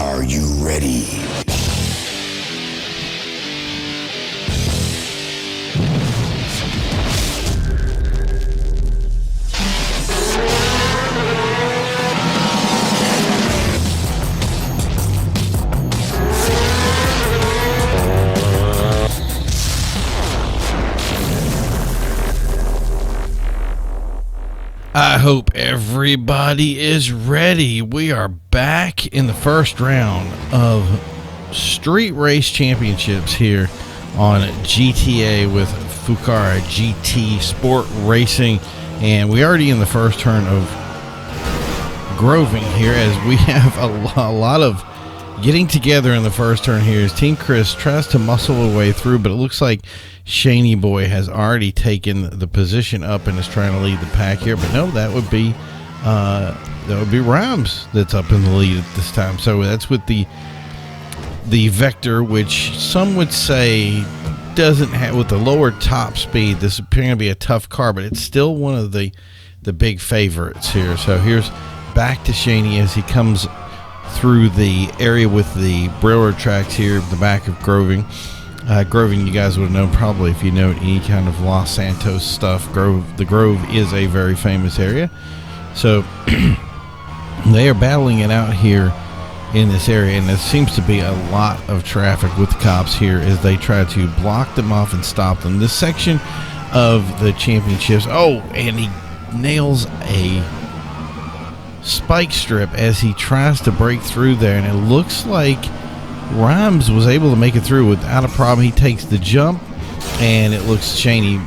Are you ready? I hope everybody is ready. We are back in the first round of Street Race Championships here on GTA with Fukara GT Sport Racing. And we're already in the first turn of Groving here, as we have a lot of getting together in the first turn here as Team Chris tries to muscle her way through, but it looks like Shaney Boy has already taken the position up and is trying to lead the pack here. But no, that would be Rhymes that's up in the lead at this time. So that's with the Vector, which some would say doesn't have, with the lower top speed, this is appearing to be a tough car, but it's still one of the big favorites here. So here's back to Shaney as he comes through the area with the railroad tracks here at the back of Groving. Groving, you guys would have known probably if you know any kind of Los Santos stuff. The Grove is a very famous area. So they are battling it out here in this area, and there seems to be a lot of traffic with the cops here as they try to block them off and stop them. This section of the championships, and he nails a spike strip as he tries to break through there, and it looks like Rhymes was able to make it through without a problem. He takes the jump, and it looks Shaney,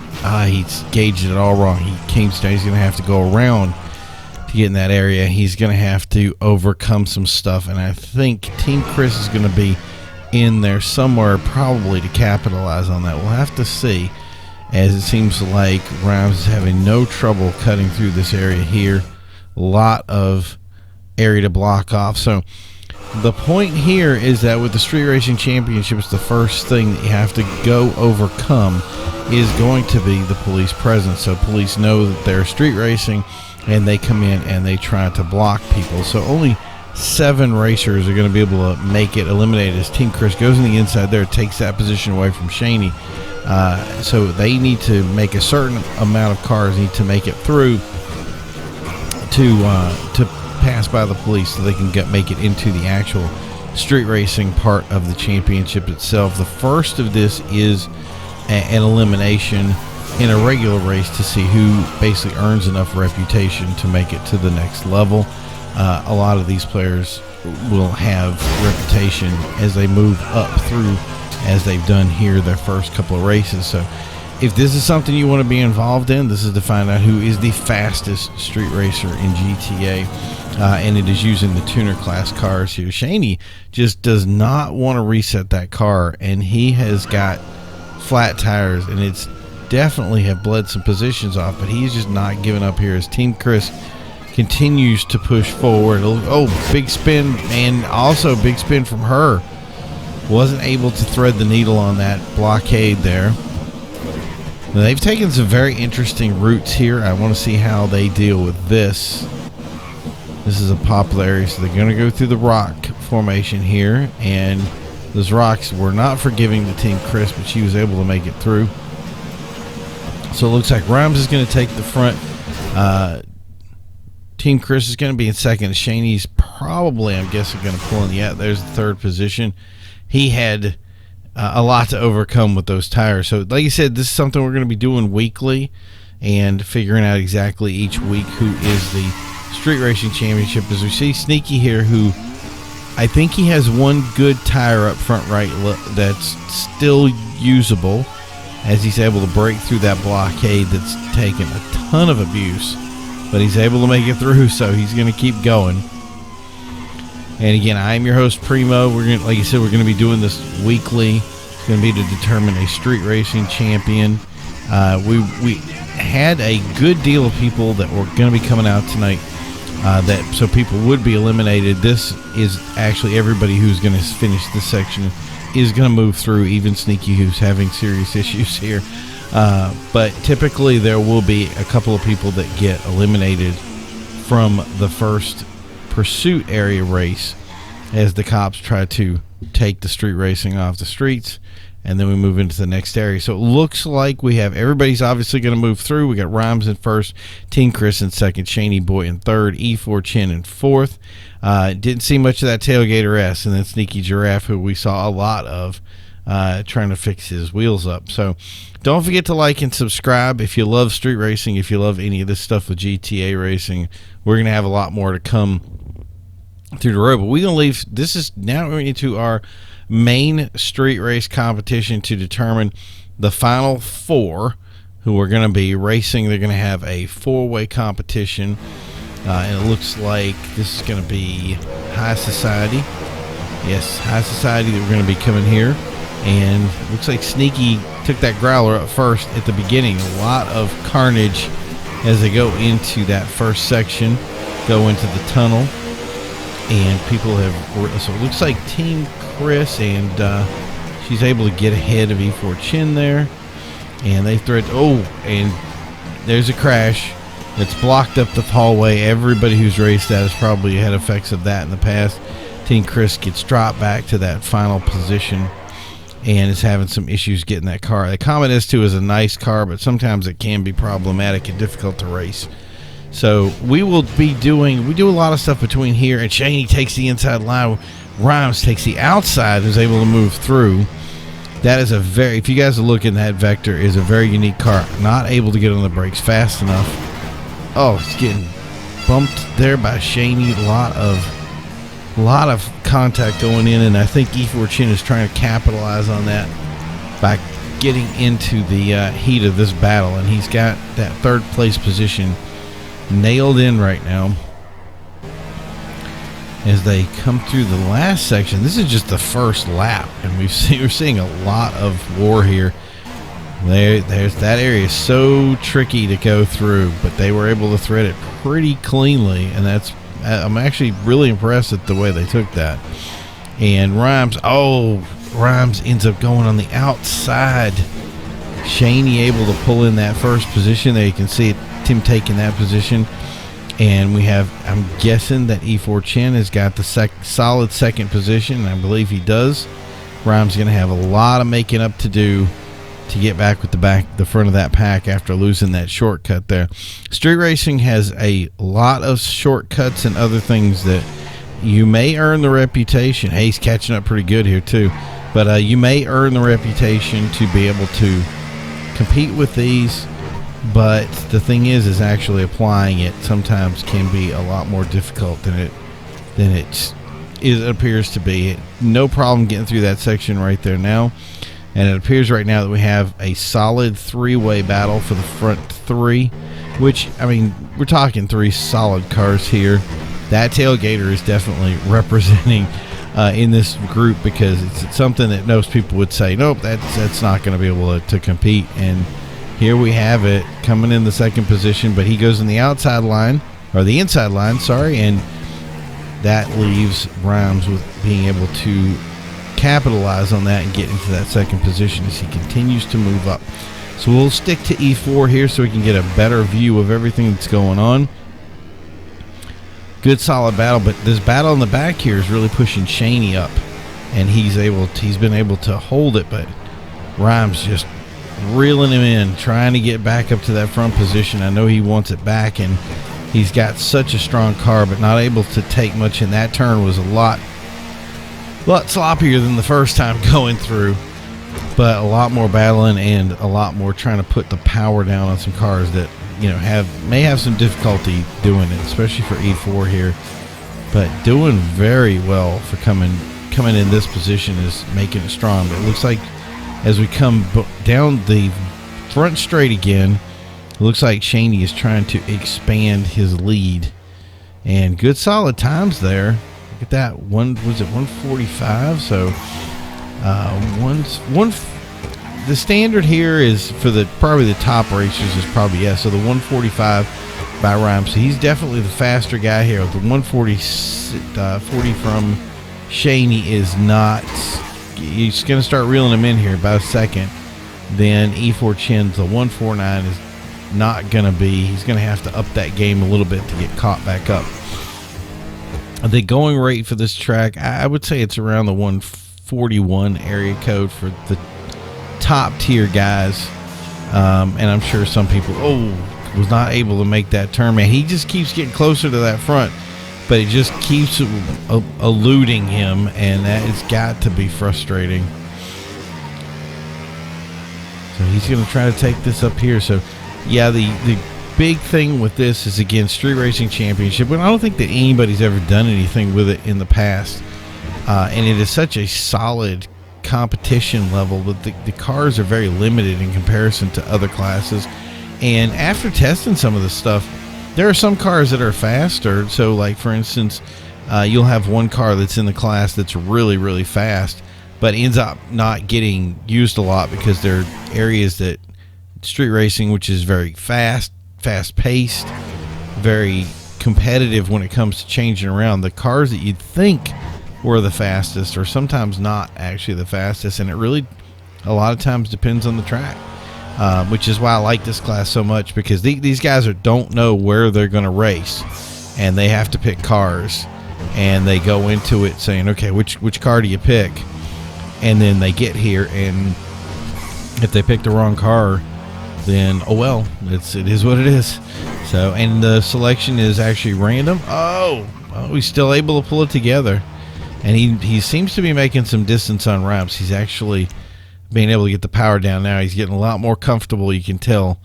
he's gauged it all wrong. He's going to have to go around to get in that area. He's going to have to overcome some stuff, and I think Team Chris is going to be in there somewhere probably to capitalize on that. We'll have to see, as it seems like Rhymes is having no trouble cutting through this area here. A lot of area to block off. So the point here is that with the Street Racing Championships, the first thing that you have to go overcome is going to be the police presence. So police know that they're street racing, and they come in and they try to block people. So only 7 racers are going to be able to make it eliminated as Team Chris goes on the inside there, takes that position away from Shaney. So they need to make a certain amount of cars need to make it through to pass by the police so they can make it into the actual street racing part of the championship itself. The first of this is an elimination in a regular race to see who basically earns enough reputation to make it to the next level. A lot of these players will have reputation as they move up through, as they've done here their first couple of races. So if this is something you want to be involved in, this is to find out who is the fastest street racer in GTA, and it is using the tuner class cars here. Shaney just does not want to reset that car, and he has got flat tires, and it's definitely have bled some positions off, but he's just not giving up here as Team Chris continues to push forward. Big spin, and also big spin from her. Wasn't able to thread the needle on that blockade there. Now, they've taken some very interesting routes here. I want to see how they deal with this. This is a popular area, so they're going to go through the rock formation here, and those rocks were not forgiving to Team Chris, but she was able to make it through. So it looks like Rhymes is going to take the front. Team Chris is going to be in second. Shaney's probably, I'm guessing, going to pull in. Yeah, there's the third position. He had a lot to overcome with those tires. So like you said, this is something we're going to be doing weekly and figuring out exactly each week who is the Street Racing Championship. As we see Sneaky here, who I think he has one good tire up front right that's still usable, as he's able to break through that blockade that's taken a ton of abuse, but he's able to make it through, so he's going to keep going. And again, I am your host, Primo. We're going, like I said, we're going to be doing this weekly. It's going to be to determine a street racing champion. We had a good deal of people that were going to be coming out tonight, so people would be eliminated. This is actually everybody who's going to finish this section is going to move through, even Sneaky, who's having serious issues here. But typically there will be a couple of people that get eliminated from the first pursuit area race, as the cops try to take the street racing off the streets. And then we move into the next area. So it looks like we have everybody's obviously going to move through. We got Rhymes in first, Team Chris in second, Shaney Boy in third, E4 Chin in fourth. Didn't see much of that Tailgater S, and then Sneaky Giraffe, who we saw a lot of, trying to fix his wheels up. So don't forget to like and subscribe if you love street racing, if you love any of this stuff with GTA racing. We're going to have a lot more to come through the road. But we're going to leave. This is now into our main street race competition to determine the final four who are going to be racing. They're going to have a four-way competition, and it looks like this is going to be High Society. Yes, High Society that we're going to be coming here, and it looks like Sneaky took that growler up first at the beginning. A lot of carnage as they go into that first section, go into the tunnel, and people have, so it looks like Team Chris, and she's able to get ahead of E4 Chin there, and they thread. Oh, and there's a crash that's blocked up the hallway. Everybody who's raced that has probably had effects of that in the past. Team Chris gets dropped back to that final position and is having some issues getting that car. The Comet S2 is a nice car, but sometimes it can be problematic and difficult to race. So we will be doing, we do a lot of stuff between here, and Shaney takes the inside line. Rhymes takes the outside, who's able to move through. That is a very, if you guys are looking, that Vector is a very unique car. Not able to get on the brakes fast enough. Oh, it's getting bumped there by Shaney. A lot of contact going in, and I think E4 Chin is trying to capitalize on that by getting into the heat of this battle, and he's got that third place position nailed in right now. As they come through the last section, this is just the first lap, and we're seeing a lot of war here. There's that area is so tricky to go through, but they were able to thread it pretty cleanly, and I'm actually really impressed at the way they took that. And Rhymes ends up going on the outside. Shaney able to pull in that first position. There you can see Tim taking that position. And we have, I'm guessing that E4 Chin has got the solid second position, and I believe he does. Rhymes going to have a lot of making up to do to get back with the front of that pack after losing that shortcut there. Street racing has a lot of shortcuts and other things that you may earn the reputation. Hey, he's catching up pretty good here too. But you may earn the reputation to be able to compete with these. But the thing is actually applying it sometimes can be a lot more difficult than it appears to be. No problem getting through that section right there now. And it appears right now that we have a solid three-way battle for the front three, which, I mean, we're talking three solid cars here. That Tailgater is definitely representing in this group, because it's something that most people would say, nope, that's not going to be able to compete. And here we have it coming in the second position, but he goes in the outside line, or the inside line, sorry, and that leaves Rhymes with being able to capitalize on that and get into that second position as he continues to move up. So we'll stick to E4 here so we can get a better view of everything that's going on. Good solid battle, but this battle in the back here is really pushing Shaney up, and he's been able to hold it, but Rhymes just reeling him in, trying to get back up to that front position. I know he wants it back, and he's got such a strong car, but not able to take much, and that turn was a lot sloppier than the first time going through, but a lot more battling and a lot more trying to put the power down on some cars that, you know, may have some difficulty doing it, especially for E4 here, but doing very well for coming in this position is making it strong. But it looks like as we come down the front straight again, it looks like Shaney is trying to expand his lead, and good solid times there. Look at that. Was it 145? So the standard here is for probably the top racers is probably, yeah, so the 145 by Rhymes. So he's definitely the faster guy here. The 140 from Shaney is not. He's going to start reeling him in here about a second. Then E4 Chin's the 149 is not going to be. He's going to have to up that game a little bit to get caught back up. The going rate for this track, I would say it's around the 141 area code for the top tier guys. And I'm sure some people, was not able to make that turn. Man, he just keeps getting closer to that front, but it just keeps eluding him, and that has got to be frustrating. So he's going to try to take this up here. So, yeah, the big thing with this is, again, Street Racing Championship. But I don't think that anybody's ever done anything with it in the past. And it is such a solid competition level, but the cars are very limited in comparison to other classes. And after testing some of the stuff, there are some cars that are faster. So, like, for instance, you'll have one car that's in the class that's really, really fast, but ends up not getting used a lot because there are areas that street racing, which is very fast-paced, very competitive when it comes to changing around. The cars that you'd think were the fastest are sometimes not actually the fastest, and it really a lot of times depends on the track, which is why I like this class so much, because these guys don't know where they're going to race, and they have to pick cars, and they go into it saying, okay, which car do you pick? And then they get here, and if they pick the wrong car, then it is what it is. So, and the selection is actually random. He's still able to pull it together, and he seems to be making some distance on ramps. He's actually being able to get the power down now. He's getting a lot more comfortable, you can tell,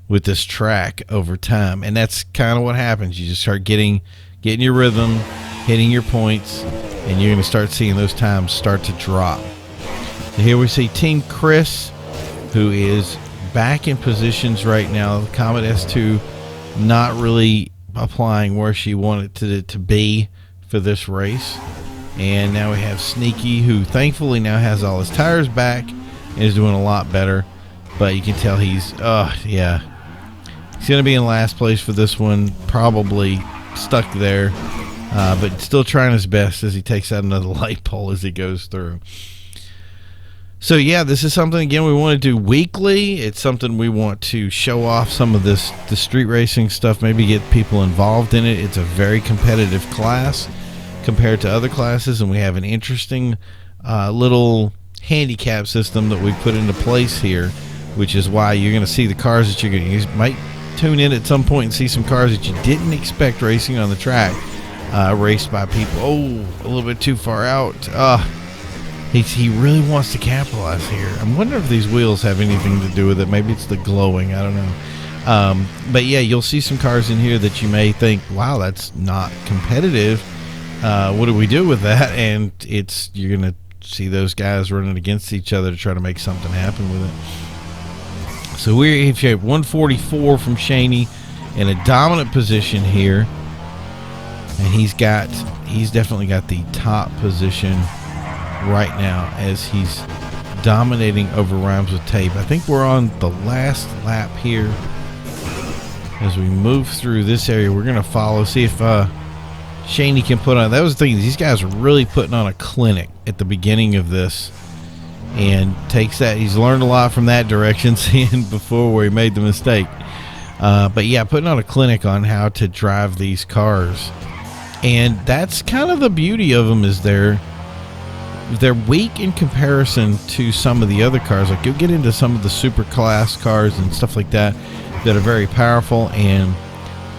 with this track over time, and that's kind of what happens. You just start getting your rhythm, hitting your points, and you're going to start seeing those times start to drop. So here we see Team Chris, who is back in positions right now. The Comet S2 not really applying where she wanted it to be for this race. And now we have Sneaky, who thankfully now has all his tires back and is doing a lot better. But you can tell he's going to be in last place for this one, probably stuck there, but still trying his best as he takes out another light pole as he goes through. So, yeah, this is something, again, we want to do weekly. It's something we want to show off some of the street racing stuff, maybe get people involved in it. It's a very competitive class compared to other classes, and we have an interesting little handicap system that we put into place here, which is why you're going to see the cars that you're going to use. Might tune in at some point and see some cars that you didn't expect racing on the track, raced by people. A little bit too far out. He really wants to capitalize here. I'm wondering if these wheels have anything to do with it. Maybe it's the glowing. I don't know. But, yeah, you'll see some cars in here that you may think, wow, that's not competitive. What do we do with that? And you're going to see those guys running against each other to try to make something happen with it. So we have 144 from Shaney in a dominant position here. And he's definitely got the top position right now as he's dominating over Rhymes with Tape. I think we're on the last lap here. As we move through this area, we're going to follow, see if Shaney can put on. That was the thing. These guys are really putting on a clinic at the beginning of this, and takes that. He's learned a lot from that direction, seeing before where he made the mistake. But yeah, putting on a clinic on how to drive these cars, and that's kind of the beauty of them, is they're weak in comparison to some of the other cars. Like, you'll get into some of the super class cars and stuff like that are very powerful, and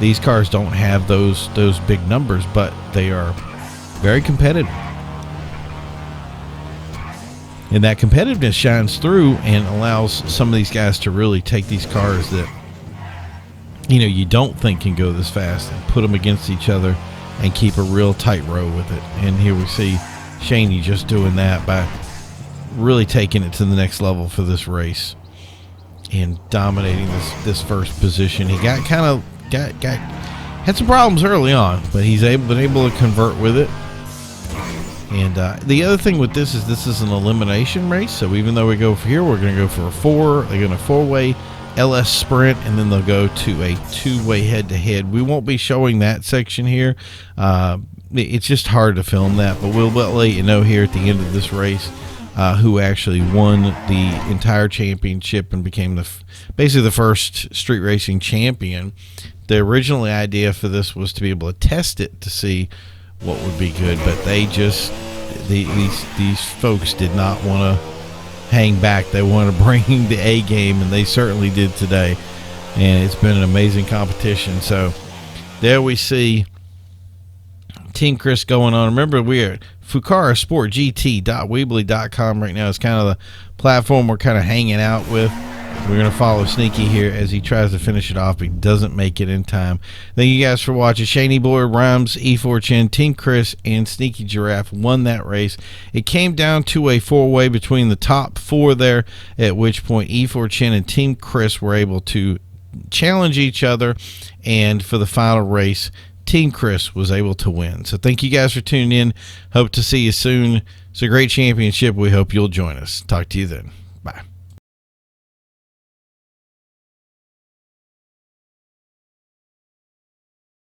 these cars don't have those big numbers, but they are very competitive. And that competitiveness shines through and allows some of these guys to really take these cars that, you don't think can go this fast, and put them against each other and keep a real tight row with it. And here we see Shaney just doing that by really taking it to the next level for this race and dominating this first position. He got had some problems early on, but he's been able to convert with it. And the other thing with this is an elimination race. So even though we go for here, we're going to go for a 4. They're going to 4-way LS sprint, and then they'll go to a 2-way head-to-head. We won't be showing that section here. It's just hard to film that, but we'll let you know here at the end of this race who actually won the entire championship and became basically the first street racing champion. The original idea for this was to be able to test it to see what would be good, but they just these folks did not want to hang back. They want to bring the A game, and they certainly did today. And it's been an amazing competition. So there we see Team Chris going on. Remember, we're at FukaraSportGT.Weebly.com right now. It's kind of the platform we're kind of hanging out with. We're going to follow Sneaky here as he tries to finish it off, but he doesn't make it in time. Thank you guys for watching. Shaney Boy, Rhymes, E4 Chin, Team Chris, and Sneaky Giraffe won that race. It came down to a four-way between the top four there, at which point E4 Chin and Team Chris were able to challenge each other, and for the final race, Team Chris was able to win. So thank you guys for tuning in. Hope to see you soon. It's a great championship. We hope you'll join us. Talk to you then.